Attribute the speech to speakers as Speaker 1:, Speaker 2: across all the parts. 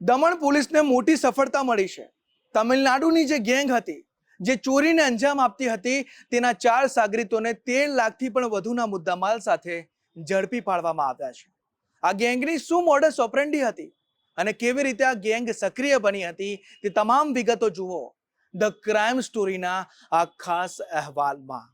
Speaker 1: દમણ પોલીસને મોટી સફળતા મળી છે। તમિલનાડુની જે ગેંગ હતી જે ચોરીને અંજામ આપતી હતી તેના 4 સાગરીતોને 13 લાખથી પણ વધુના મુદ્દામાલ સાથે ઝડપી પાડવામાં આવ્યા છે। આ ગેંગની શું મોડસ ઓપરેન્ડી હતી અને કેવી રીતે આ ગેંગ સક્રિય બની હતી તે તમામ વિગતો જુઓ ધ ક્રાઇમ સ્ટોરીના આ ખાસ અહેવાલમાં।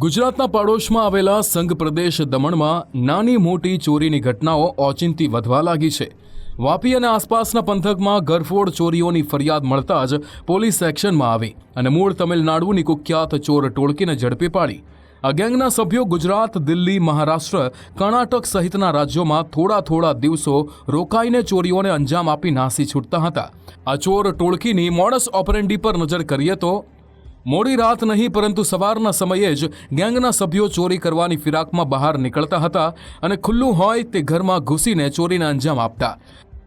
Speaker 2: ગુજરાતના પાડોશમાં આવેલા સંઘ પ્રદેશ દમણમાં નાની મોટી ચોરીની ઘટનાઓ ઓચિંતી વધવા લાગી છે। વાપી અને આસપાસના પંથકમાં ઘરફોડ ચોરીઓની ફરિયાદ મળતા જ પોલીસ એક્શનમાં આવી અને મૂળ તમિલનાડુની કુખ્યાત ચોર ટોળકીને ઝડપી પાડી। આ ગેંગના સભ્યો ગુજરાત, દિલ્હી, મહારાષ્ટ્ર, કર્ણાટક સહિતના રાજ્યોમાં થોડા દિવસો રોકાઈને ચોરીઓને અંજામ આપી નાસી છૂટતા હતા। આ ચોર ટોળકીની મોડસ ઓપરેન્ડી પર નજર કરીએ તો મોડી રાત નહીં પરંતુ સવારના સમયે જ ગેંગના સભ્યો ચોરી કરવાની ફિરાકમાં બહાર નીકળતા હતા અને ખુલ્લું હોય તે ઘરમાં ઘૂસીને ચોરીને અંજામ આપતા।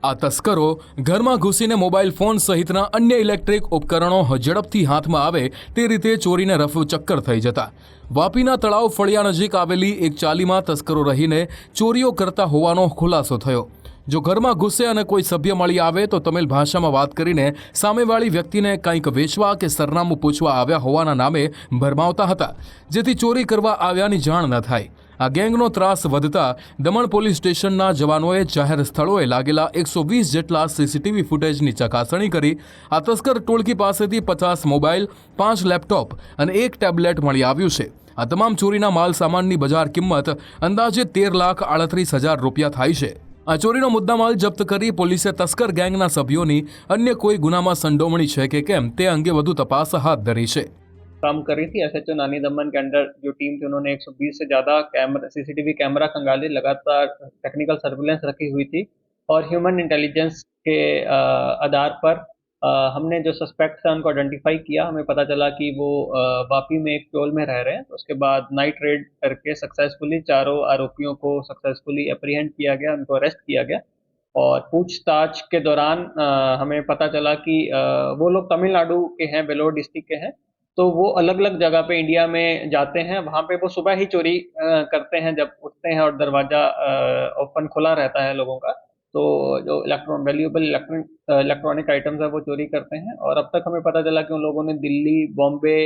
Speaker 2: આ તસ્કરો ઘરમાં ઘૂસીને મોબાઈલ ફોન સહિતના અન્ય ઇલેક્ટ્રિક ઉપકરણો ઝડપથી હાથમાં આવે તે રીતે ચોરીને રફુ ચક્કર થઈ જતા। વાપીના તળાવ ફળિયા નજીક આવેલી એક ચાલીમાં તસ્કરો રહીને ચોરીઓ કરતા હોવાનો ખુલાસો થયો। જો ઘરમાં ઘૂસે અને કોઈ સભ્ય મળી આવે તો તમિલ ભાષામાં વાત કરીને સામેવાળી વ્યક્તિને કંઈક વેચવા કે સરનામું પૂછવા આવ્યા હોવાના નામે ભરમાવતા હતા, જેથી ચોરી કરવા આવ્યાની જાણ ન થાય। આ ગેંગનો ત્રાસ વધતા દમણ પોલીસ સ્ટેશનના જવાનોએ જાહેર સ્થળોએ લાગેલા 120 જેટલા સીસીટીવી ફૂટેજની ચકાસણી કરી આ તસ્કર ટોળકી પાસેથી 50 મોબાઈલ, 5 લેપટોપ અને 1 ટેબ્લેટ મળી આવ્યું છે। આ તમામ ચોરીના માલ સામાનની બજાર કિંમત અંદાજે 13,38,000 રૂપિયા થાય છે। આ ચોરીનો મુદ્દામાલ જપ્ત કરી પોલીસે તસ્કર ગેંગના સભ્યોની अन्य कोई गुनाમાં સંડોવણી છે કે કેમ તે અંગે વધુ તપાસ હાથ ધરી છે।
Speaker 3: काम कर रही थी एसएचओ नानी दमन के अंडर जो टीम थी उन्होंने 120 से ज़्यादा सीसीटीवी कैमरा खंगाले, लगातार टेक्निकल सर्विलेंस रखी हुई थी और ह्यूमन इंटेलिजेंस के आधार पर हमने जो सस्पेक्ट्स हैं उनको आइडेंटिफाई किया। हमें पता चला कि वो वापी में एक टोल में रह रहे हैं। उसके बाद नाइट रेड करके सक्सेसफुली चारों आरोपियों को सक्सेसफुली एप्रीहेंड किया गया, उनको अरेस्ट किया गया और पूछताछ के दौरान हमें पता चला कि वो लोग तमिलनाडु के हैं, वेलोर डिस्ट्रिक्ट के हैं। तो वो अलग अलग जगह पे इंडिया में जाते हैं, वहाँ पे वो सुबह ही चोरी करते हैं जब उठते हैं और दरवाज़ा ओपन खुला रहता है लोगों का, तो जो वैल्यूएबल इलेक्ट्रॉनिक आइटम्स है वो चोरी करते हैं। और अब तक हमें पता चला कि उन लोगों ने दिल्ली, बॉम्बे,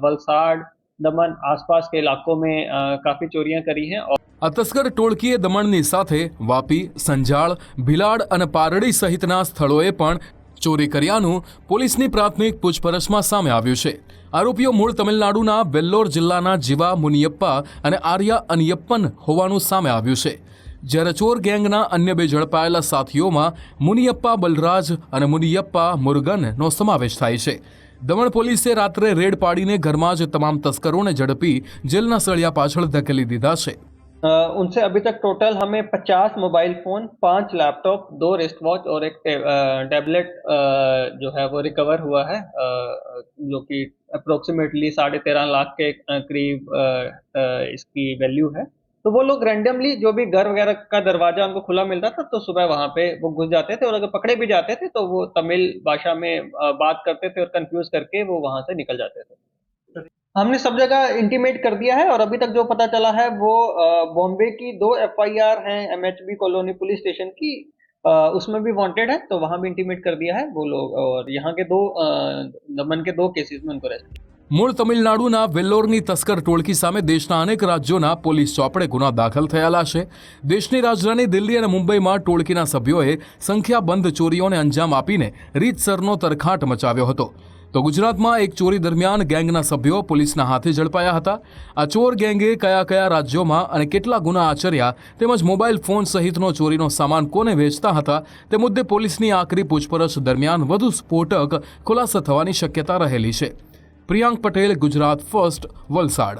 Speaker 3: वलसाड, दमन आसपास के इलाकों में काफ़ी चोरियाँ करी हैं। और
Speaker 2: આ તસ્કર ટોળકીએ દમણની સાથે વાપી, સંજાળ, ભિલાડ અને પારડી સહિતના સ્થળોએ પણ ચોરી કર્યાનું પોલીસની પ્રાથમિક પૂછપરછમાં સામે આવ્યું છે। આરોપીઓ મૂળ તમિલનાડુના વેલ્લોર જિલ્લાના જીવા મુનિયપ્પા અને આર્યા અનિયપ્પન હોવાનું સામે આવ્યું છે। જ્યારે ચોર ગેંગના અન્ય 2 ઝડપાયેલા સાથીઓમાં મુનિયપ્પા બલરાજ અને મુનિયપ્પા મુરુગનનો સમાવેશ થાય છે। દમણ પોલીસે રાત્રે રેડ પાડીને ઘરમાં જ તમામ તસ્કરોને ઝડપી જેલના સળિયા પાછળ ધકેલી દીધા છે।
Speaker 3: उनसे अभी तक टोटल हमें 50 mobile phone, 5 laptop, 2 wrist watch और एक टैबलेट जो है वो रिकवर हुआ है, जो कि अप्रोक्सीमेटली 13.5 लाख के करीब इसकी वैल्यू है। तो वो लोग रैंडमली जो भी घर वगैरह का दरवाज़ा उनको खुला मिलता था तो सुबह वहाँ पे वो घुस जाते थे और अगर पकड़े भी जाते थे तो वो तमिल भाषा में बात करते थे और कंफ्यूज करके वो वहाँ से निकल जाते थे। हमने सब जगह इंटीमेट कर दिया है और अभी तक जो पता चला है वो बॉम्बे की 2 एफआईआर हैं एमएचबी कॉलोनी पुलिस स्टेशन की, उसमें भी वांटेड है तो वहाँ भी इंटीमेट कर दिया है वो लोग। और यहाँ के 2 दमन के 2 केसेस में उनको अरेस्ट किया।
Speaker 2: મૂળ તમિલનાડુના વેલ્લોરની તસ્કર ટોળકી સામે દેશના અનેક રાજ્યોના પોલીસ ચોપડે ગુના દાખલ થયેલા છે। દેશની રાજધાની દિલ્હી અને મુંબઈમાં ટોળકીના સભ્યોએ સંખ્યાબંધ ચોરીઓને અંજામ આપીને રીતસરનો તરખાટ મચાવ્યો હતો। તો ગુજરાતમાં એક ચોરી દરમિયાન ગેંગના સભ્યો પોલીસના હાથે ઝડપાયા હતા। આ ચોર ગેંગે કયા રાજ્યોમાં અને કેટલા ગુના આચર્યા તેમજ મોબાઈલ ફોન સહિતનો ચોરીનો સામાન કોને વેચતા હતા તે મુદ્દે પોલીસની આકરી પૂછપરછ દરમિયાન વધુ સ્ફોટક ખુલાસા થવાની શક્યતા રહેલી છે। પ્રિયાંક પટેલ, ગુજરાત ફર્સ્ટ, વલસાડ।